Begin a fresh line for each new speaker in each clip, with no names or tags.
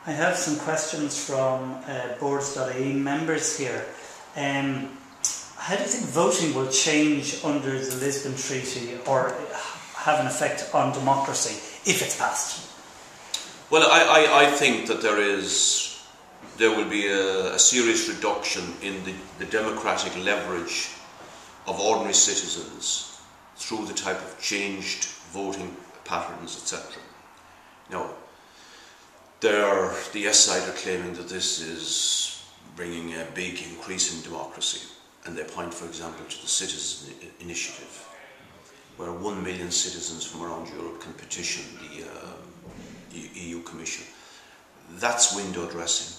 I have some questions from Boards.ie members here. How do you think voting will change under the Lisbon Treaty or have an effect on democracy if it's passed?
Well, I think that there will be a serious reduction in the democratic leverage of ordinary citizens through the type of changed voting patterns, etc. Now, the yes side are claiming that this is bringing a big increase in democracy, and they point, for example, to the Citizen Initiative, where 1 million citizens from around Europe can petition the EU Commission. That's window dressing.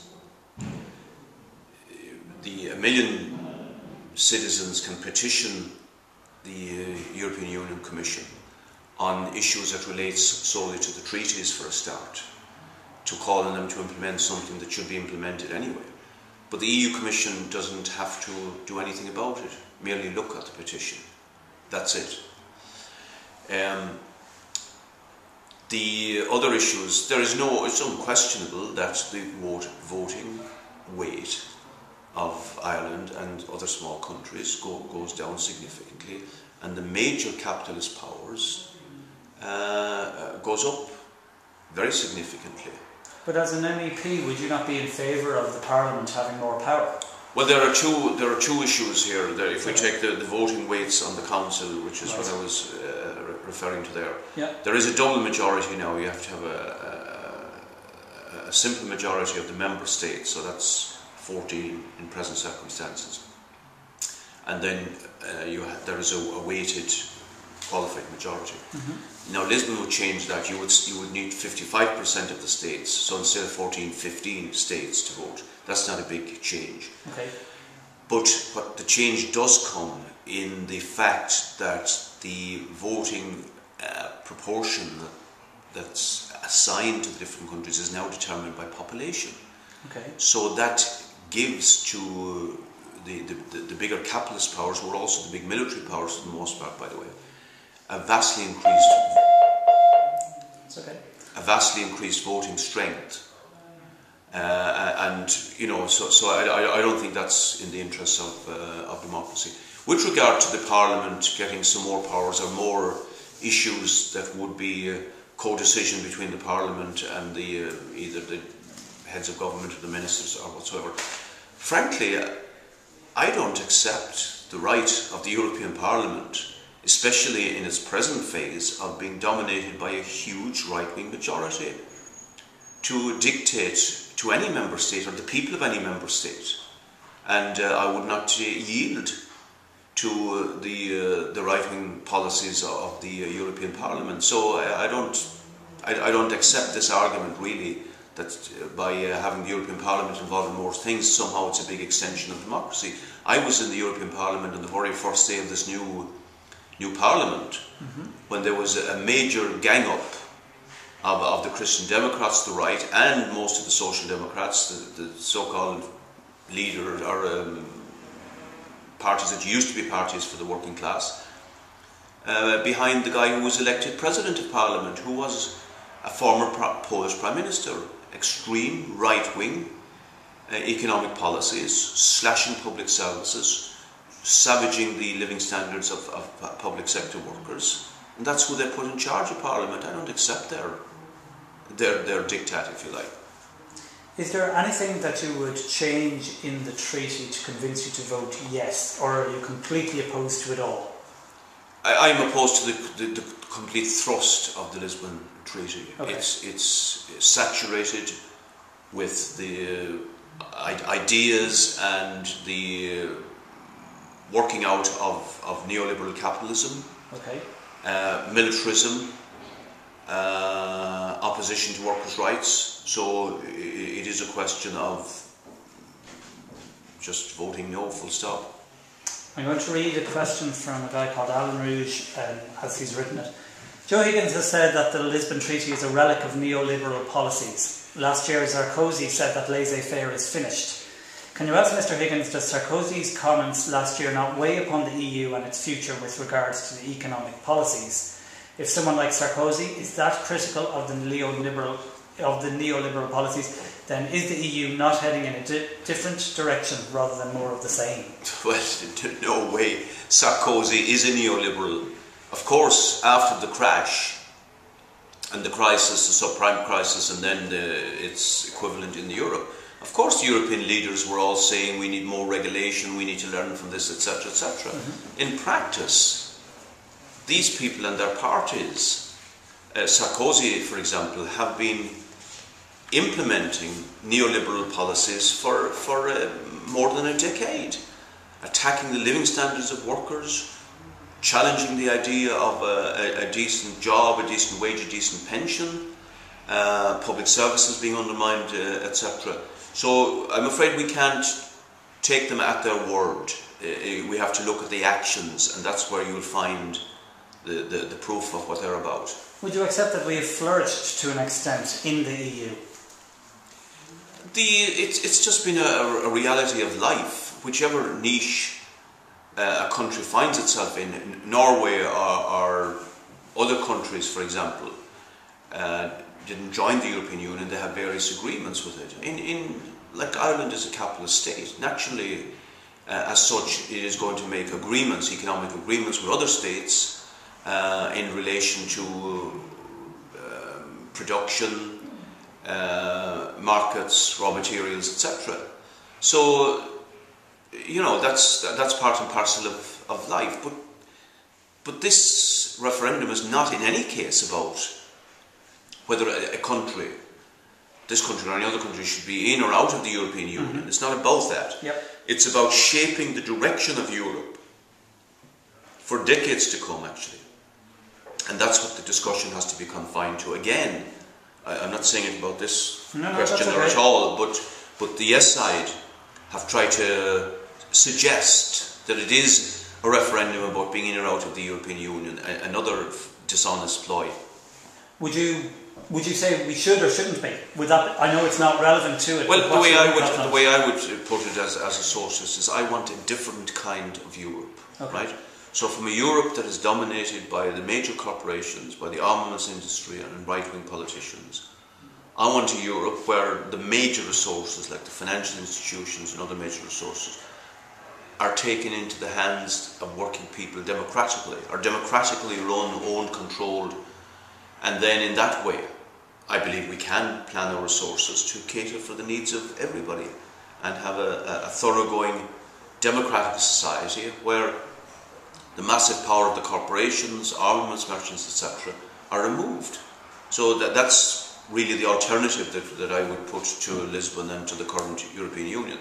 A million citizens can petition the European Union Commission on issues that relate solely to the treaties for a start, to call on them to implement something that should be implemented anyway. But the EU Commission doesn't have to do anything about it, merely look at the petition. That's it. The other issues, it's unquestionable that the voting weight of Ireland and other small countries goes down significantly, and the major capitalist powers goes up very significantly.
But as an MEP, would you not be in favour of the Parliament having more power?
Well, there are two issues here. If we take the voting weights on the Council, which is what I was referring to there, there is a double majority now. You have to have a simple majority of the member states, so that's 14 in present circumstances. And then there is a weighted qualified majority. Now, Lisbon would change that. You would need 55% of the states, so instead of 14, 15 states to vote. That's not a big change.
Okay.
But what the change does come in the fact that the voting proportion that's assigned to the different countries is now determined by population.
Okay.
So that gives to the bigger capitalist powers, who are also the big military powers for the most part, by the way, a vastly increased voting strength, and so I don't think that's in the interests of democracy. With regard to the Parliament getting some more powers or more issues that would be co-decision between the Parliament and either the heads of government or the ministers or whatsoever, frankly, I don't accept the right of the European Parliament, especially in its present phase of being dominated by a huge right-wing majority, to dictate to any member state or the people of any member state. And I would not yield to the right-wing policies of the European Parliament. So I don't accept this argument, really, that by having the European Parliament involved in more things, somehow it's a big extension of democracy. I was in the European Parliament on the very first day of this new Parliament, when there was a major gang-up of the Christian Democrats, the right, and most of the Social Democrats, the so-called leader or parties that used to be parties for the working class, behind the guy who was elected President of Parliament, who was a former Polish Prime Minister. Extreme right-wing economic policies, slashing public services, savaging the living standards of public sector workers, and that's who they put in charge of Parliament. I don't accept their diktat, if you like.
Is there anything that you would change in the treaty to convince you to vote yes, or are you completely opposed to it all?
I'm opposed to the complete thrust of the Lisbon Treaty. Okay. It's saturated with the ideas and the working out of neoliberal capitalism,
okay,
militarism, opposition to workers' rights. So it is a question of just voting no, full stop.
I'm going to read a question from a guy called Alan Rouge, as he's written it. Joe Higgins has said that the Lisbon Treaty is a relic of neoliberal policies. Last year Sarkozy said that laissez-faire is finished. Can you ask Mr Higgins, does Sarkozy's comments last year not weigh upon the EU and its future with regards to the economic policies? If someone like Sarkozy is that critical of the neoliberal of the neoliberal policies, then is the EU not heading in a different direction rather than more of the same?
Well, no way. Sarkozy is a neoliberal. Of course, after the crash and the crisis, the subprime crisis, and then its equivalent in Europe, of course the European leaders were all saying we need more regulation, we need to learn from this, etc., etc. In practice, these people and their parties, Sarkozy, for example, have been implementing neoliberal policies for more than a decade, attacking the living standards of workers, challenging the idea of a decent job, a decent wage, a decent pension, public services being undermined, etc. So I'm afraid we can't take them at their word. We have to look at the actions, and that's where you'll find the proof of what they're about.
Would you accept that we have flourished to an extent in the EU?
It's just been a reality of life. Whichever niche a country finds itself in, Norway or other countries, for example, didn't join the European Union. They have various agreements with it. Like Ireland is a capitalist state. Naturally, as such, it is going to make agreements, economic agreements with other states in relation to production, markets, raw materials, etc. So, you know, that's part and parcel of life. But this referendum is not in any case about whether a country, this country or any other country, should be in or out of the European Union. It's not about that.
Yep.
It's about shaping the direction of Europe for decades to come, actually. And that's what the discussion has to be confined to. Again, I'm not saying it about this question at all, but the yes side have tried to suggest that it is a referendum about being in or out of the European Union, another dishonest ploy.
Would you say we should or shouldn't be? I know it's not relevant to it.
Well, the way I would put it as a socialist is I want a different kind of Europe, right? So from a Europe that is dominated by the major corporations, by the armaments industry and right-wing politicians, I want a Europe where the major resources, like the financial institutions and other major resources, are taken into the hands of working people democratically, are democratically run, owned, controlled, and then in that way, I believe we can plan our resources to cater for the needs of everybody and have a thoroughgoing democratic society where the massive power of the corporations, armaments merchants, etc. are removed. So that's really the alternative that I would put to Lisbon and to the current European Union.